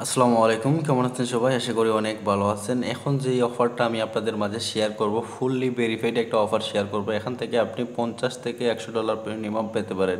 আসসালামু আলাইকুম, কেমন আছেন সবাই? আশা করি অনেক ভালো আছেন। এখন যে অফারটা আমি আপনাদের মাঝে শেয়ার করব, ফুললি ভেরিফাইড একটা অফার শেয়ার করব। এখান থেকে আপনি 50 থেকে $100 মিনিমাম পেতে পারেন।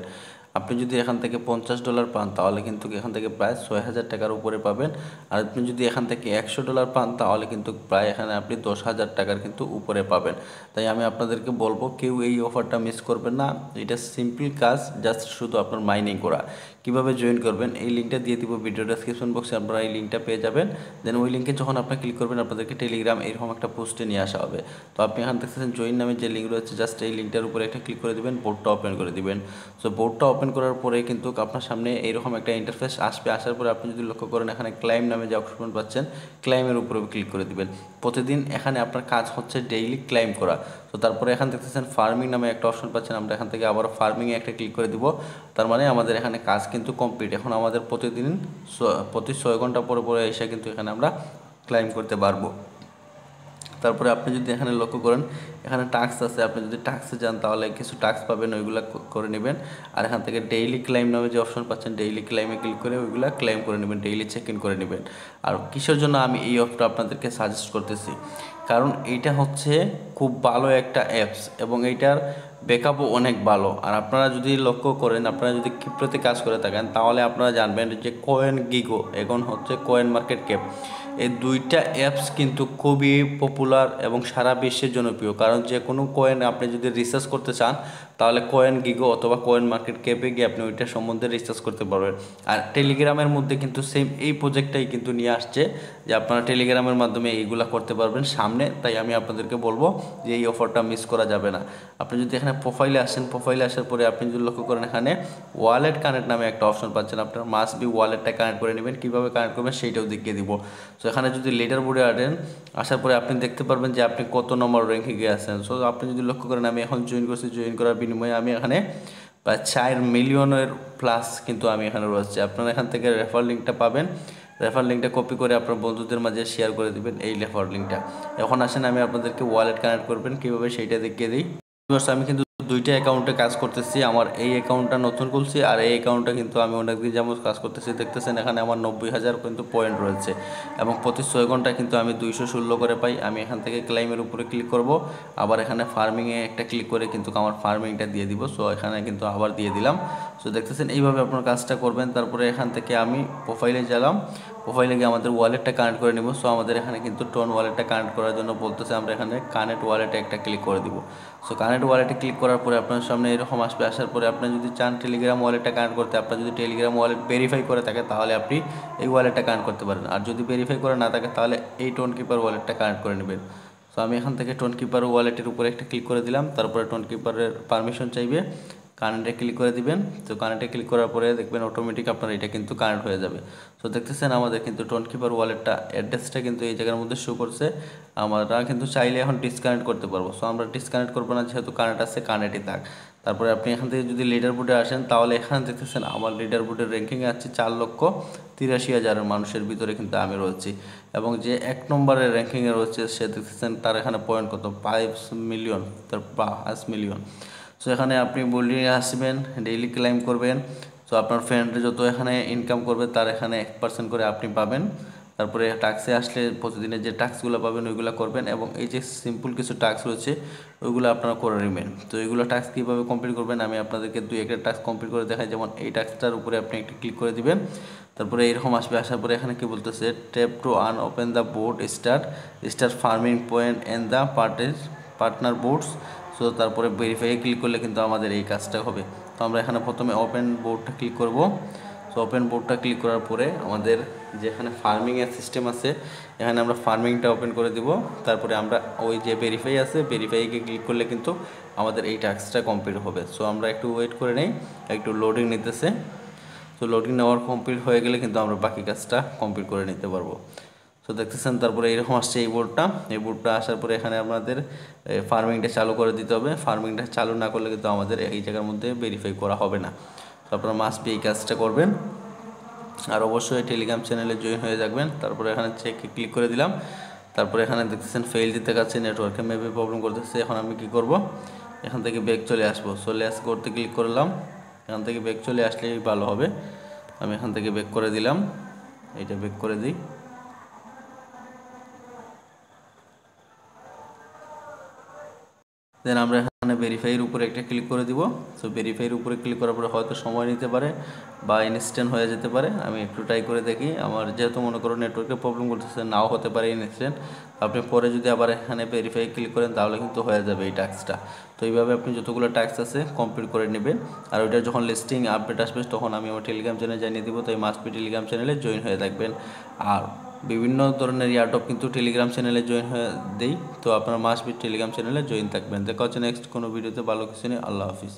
আপনি যদি এখান থেকে $50 পান তাহলে কিন্তু এখান থেকে প্রায় 6000 টাকার উপরে পাবেন। আর আপনি যদি এখান থেকে $100 পান তাহলে কিন্তু প্রায় এখানে আপনি 10,000 টাকার কিন্তু উপরে পাবেন। তাই আমি আপনাদেরকে বলবো কেউ এই অফারটা মিস করবেন না। এটা সিম্পল কাজ, জাস্ট শুধু আপনার মাইনিং করা। কিভাবে জয়েন করবেন এই লিঙ্কটা দিয়ে দিব ভিডিও ডেসক্রিপশন বক্সে, আপনারা এই লিঙ্কটা পেয়ে যাবেন। দেন ওই লিঙ্কে যখন আপনি ক্লিক করবেন আপনাদেরকে টেলিগ্রাম এরকম একটা পোস্টে নিয়ে আসা হবে। তো আপনি এখান থেকে জয়েন নামে যে লিঙ্ক রয়েছে, জাস্ট এই লিঙ্কটার উপরে একটা ক্লিক করে দিবেন, বোর্ডটা ওপেন করে দিবেন। সো বোর্ডটা ওপেন করার পরে কিন্তু আপনার সামনে এইরকম একটা ইন্টারফেস আসবে। আসার পরে আপনি যদি লক্ষ্য করেন এখানে ক্লাইম নামে যে অপশন পাচ্ছেন, ক্লাইমের উপরে ক্লিক করে দিবেন। প্রতিদিন এখানে আপনার কাজ হচ্ছে ডেইলি ক্লাইম করা। তো তারপরে এখান দেখতেছেন ফার্মিং নামে একটা অপশন পাচ্ছেন, আমরা এখান থেকে আবার ফার্মিংয়ে একটা ক্লিক করে দিব। তার মানে আমাদের এখানে কাজ কিন্তু কমপ্লিট। এখন আমাদের প্রতিদিন প্রতি 6 ঘন্টা পরে পরে এসে কিন্তু এখানে আমরা ক্লাইম করতে পারবো। তারপরে আপনি যদি এখানে লক্ষ্য করেন এখানে টাস্ক আছে, আপনি যদি টাস্কে যান তাহলে কিছু টাস্ক পাবেন, ওইগুলো করে নেবেন। আর এখান থেকে ডেইলি ক্লাইম নামে যে অপশন পাচ্ছেন, ডেইলি ক্লাইমে ক্লিক করে ওইগুলো ক্লাইম করে নেবেন, ডেইলি চেক ইন করে নেবেন। আর কিসের জন্য আমি এই অফটা আপনাদেরকে সাজেস্ট করতেছি, কারণ এইটা হচ্ছে খুব ভালো একটা অ্যাপস এবং এইটার ব্যাকআপও অনেক ভালো। আর আপনারা যদি লক্ষ্য করেন, আপনারা যদি ক্রিপ্টোতে কাজ করে থাকেন তাহলে আপনারা জানবেন যে কয়েন গিগো এখন হচ্ছে কয়েন মার্কেট ক্যাপ, এই দুইটা অ্যাপস কিন্তু খুবই পপুলার এবং সারা বিশ্বের জনপ্রিয়। কারণ যে কোনো কয়েন আপনি যদি রিসার্চ করতে চান তাহলে কয়েন গিগো অথবা কয়েন মার্কেট ক্যাপে গিয়ে আপনি ওইটার সম্বন্ধে রিসার্চ করতে পারবেন। আর টেলিগ্রামের মধ্যে কিন্তু সেম এই প্রজেক্টটাই কিন্তু নিয়ে আসছে যে আপনারা টেলিগ্রামের মাধ্যমে এইগুলা করতে পারবেন সামনে। তাই আমি আপনাদেরকে বলবো যে এই অফারটা মিস করা যাবে না। আপনি যদি এখানে প্রোফাইলে আসেন, প্রোফাইলে আসার পরে আপনি যদি লক্ষ্য করেন এখানে ওয়ালেট কানেক্ট নামে একটা অপশন পাচ্ছেন, আপনার মাস্ট বি ওয়ালেটটা কানেক্ট করে নেবেন। কীভাবে কানেক্ট করবেন সেইটাও দেখিয়ে দিব। সো এখানে যদি লিডার বোর্ডে আসেন, আসার পরে আপনি দেখতে পারবেন যে আপনি কত নম্বর র্যাঙ্কিংয়ে আছেন। সো আপনি যদি লক্ষ্য করেন আমি এখন জয়েন করছি, জয়েন করার বিনিময়ে আমি এখানে প্রায় 4 মিলিয়নের প্লাস কিন্তু আমি এখানে রয়েছে। আপনারা এখান থেকে রেফার লিঙ্কটা পাবেন, রেফার লিঙ্কটা কপি করে আপনার বন্ধুদের মাঝে শেয়ার করে দিবেন এই রেফার লিঙ্কটা। এখন আসেন আমি আপনাদেরকে ওয়ালেট কানেক্ট করবেন কীভাবে সেইটা দেখিয়ে দিই। আমি কিন্তু দুইটা অ্যাকাউন্টে কাজ করতেছি। আমার এই অ্যাকাউন্টটা নতুন খুলছি আর এই অ্যাকাউন্টটা কিন্তু আমি অনেকদিন যেমন কাজ করতেছি। দেখতেছেন এখানে আমার 90,000 কিন্তু পয়েন্ট রয়েছে এবং প্রতি 6 ঘন্টা কিন্তু আমি 216 করে পাই। আমি এখান থেকে ক্লাইমের উপরে ক্লিক করব, আবার এখানে ফার্মিংয়ে একটা ক্লিক করে কিন্তু আমার ফার্মিংটা দিয়ে দিব। সো এখানে কিন্তু আবার দিয়ে দিলাম। সো দেখতেছেন এইভাবে আপনার কাজটা করবেন। তারপরে এখান থেকে আমি প্রোফাইলে গেলাম, প্রোফাইলে গিয়ে আমাদের ওয়ালেটটা কানেক্ট করে নেব। সো আমাদের এখানে কিন্তু টোন ওয়ালেটটা কানেক্ট করার জন্য বলতেছে, আমরা এখানে কানেক্ট ওয়ালেটে একটা ক্লিক করে দিব। সো কানেক্ট ওয়ালেটে ক্লিক করার পরে আপনার সামনে এরকম আসবে। আসার পরে আপনি যদি চান টেলিগ্রাম ওয়ালেটটা কানেক্ট করতে, আপনার যদি টেলিগ্রাম ওয়ালেট ভেরিফাই করে থাকে তাহলে আপনি এই ওয়ালেটটা কানেক্ট করতে পারেন। আর যদি ভেরিফাই করে না থাকে তাহলে এই টোন কিপার ওয়ালেটটা কানেক্ট করে নেবেন। সো আমি এখান থেকে টোন কিপার ওয়ালেটের উপরে একটা ক্লিক করে দিলাম। তারপরে টোন কিপারের পারমিশন চাইবে, কানেক্টে ক্লিক করে দিবেন। তো কানেক্টে ক্লিক করার পরে দেখবেন অটোমেটিক আপনার এটা কিন্তু কানেক্ট হয়ে যাবে। সো দেখতেছেন আমাদের কিন্তু টোন কিপার ওয়ালেটটা অ্যাড্রেসটা কিন্তু এই জায়গার মধ্যে শো করছে। আমরা কিন্তু চাইলে এখন ডিসকানেক্ট করতে পারবো। সো আমরা ডিসকানেক্ট করবো না, যেহেতু কানেক্ট আছে কানেক্টই থাক। তারপরে আপনি এখান থেকে যদি লিডার বোর্ডে আসেন তাহলে এখানে দেখতেছেন আমার লিডার বোর্ডের র্যাঙ্কিংয়ে আছে 4,83,000 মানুষের ভিতরে কিন্তু আমি রয়েছি। এবং যে 1 নম্বরের র্যাঙ্কিংয়ে রয়েছে সে দেখতেছেন তার এখানে পয়েন্ট কত 5 মিলিয়ন, তার 5 মিলিয়ন। সো এখানে আপনি বোল্ডিং আসবেন, ডেইলি ক্লাইম করবেন। সো আপনার ফ্রেন্ডে যত এখানে ইনকাম করবে তার এখানে 1% করে আপনি পাবেন। তারপরে টাস্কে আসলে প্রতিদিনের যে টাস্কগুলো পাবেন ওইগুলো করবেন এবং এই যে সিম্পল কিছু টাস্ক রয়েছে ওইগুলো আপনারা করে নেবেন। তো এইগুলো টাস্ক কীভাবে কমপ্লিট করবেন আমি আপনাদেরকে 2-1টা টাস্ক কমপ্লিট করে দেখাই। যেমন এই টাস্কটার উপরে আপনি একটা ক্লিক করে দিবেন, তারপরে এরকম আসবে। আসার পরে এখানে কি বলতেছে, tap to earn open the board start farming point and the partner boards. So তারপরে ভেরিফাই ক্লিক করলে কিন্তু আমাদের এই কাজটা হবে। তো আমরা এখানে প্রথমে ওপেন বোর্ডটা ক্লিক করব। সো ওপেন বোর্ডটা ক্লিক করার পরে আমাদের যেখানে ফার্মিংয়ের সিস্টেম আছে এখানে আমরা ফার্মিংটা ওপেন করে দিব। তারপরে আমরা ওই যে ভেরিফাই আছে ভেরিফাইকে ক্লিক করলে কিন্তু আমাদের এই টাস্কটা কমপ্লিট হবে। সো আমরা একটু ওয়েট করে নেই, একটু লোডিং নিতেছে। তো লোডিং নেওয়ার কমপ্লিট হয়ে গেলে কিন্তু আমরা বাকি কাজটা কমপ্লিট করে নিতে পারবো। তো দেখতেছেন তারপরে এরকম আসছে এই বোর্ডটা আসার পরে এখানে আমাদের ফার্মিংটা চালু করে দিতে হবে। ফার্মিংটা চালু না করলে কিন্তু আমাদের এই জায়গার মধ্যে ভেরিফাই করা হবে না। তো আপনারা মাস্ট বি এই কাজটা করবেন। আর অবশ্যই টেলিগ্রাম চ্যানেলে জয়েন হয়ে যাবেন। তারপরে এখানে চেকে ক্লিক করে দিলাম। তারপরে এখানে দেখতেছেন ফেল দিতে যাচ্ছে, নেটওয়ার্কে মেবি প্রবলেম করতেছে। এখন আমি কি করব, এখান থেকে ব্যাক চলে আসবো। করতে ক্লিক করলাম, এখান থেকে ব্যাক চলে আসলেই ভালো হবে। আমি এখান থেকে ব্যাক করে দিলাম। এটা ব্যাক করে দিই। দেন আমরা এখানে ভেরিফাইয়ের উপরে একটা ক্লিক করে দিব। সো ভেরিফাইয়ের উপরে ক্লিক করার পরে হয়তো সময় নিতে পারে বা ইনস্ট্যান্ট হয়ে যেতে পারে। আমি একটু ট্রাই করে দেখি। আমার যেহেতু মনে করো নেটওয়ার্কের প্রবলেম করতেছে, নাও হতে পারে ইনস্ট্যান্ট। আপনি পরে যদি আবার এখানে ভেরিফাই ক্লিক করেন তাহলে কিন্তু হয়ে যাবে এই টাস্কটা। তো এইভাবে আপনি যতগুলো টাস্ক আছে কমপ্লিট করে নেবেন। আর ওইটা যখন লিস্টিং আপডেট আসবে তখন আমি আমার টেলিগ্রাম চ্যানেলে জানিয়ে দিব। তাই মাস্ট বি টেলিগ্রাম চ্যানেলে জয়েন হয়ে থাকবেন। আর বিভিন্ন ধরনের ইয়ারড্রপ কিন্তু টেলিগ্রাম চ্যানেলে জয়েন হয়ে দেই। তো আপনারা মাস্ট বি টেলিগ্রাম চ্যানেলে জয়েন থাকবেন। দেখা হচ্ছে নেক্সট কোনো ভিডিওতে। ভালো কিছু নিয়ে। আল্লাহ হাফিজ।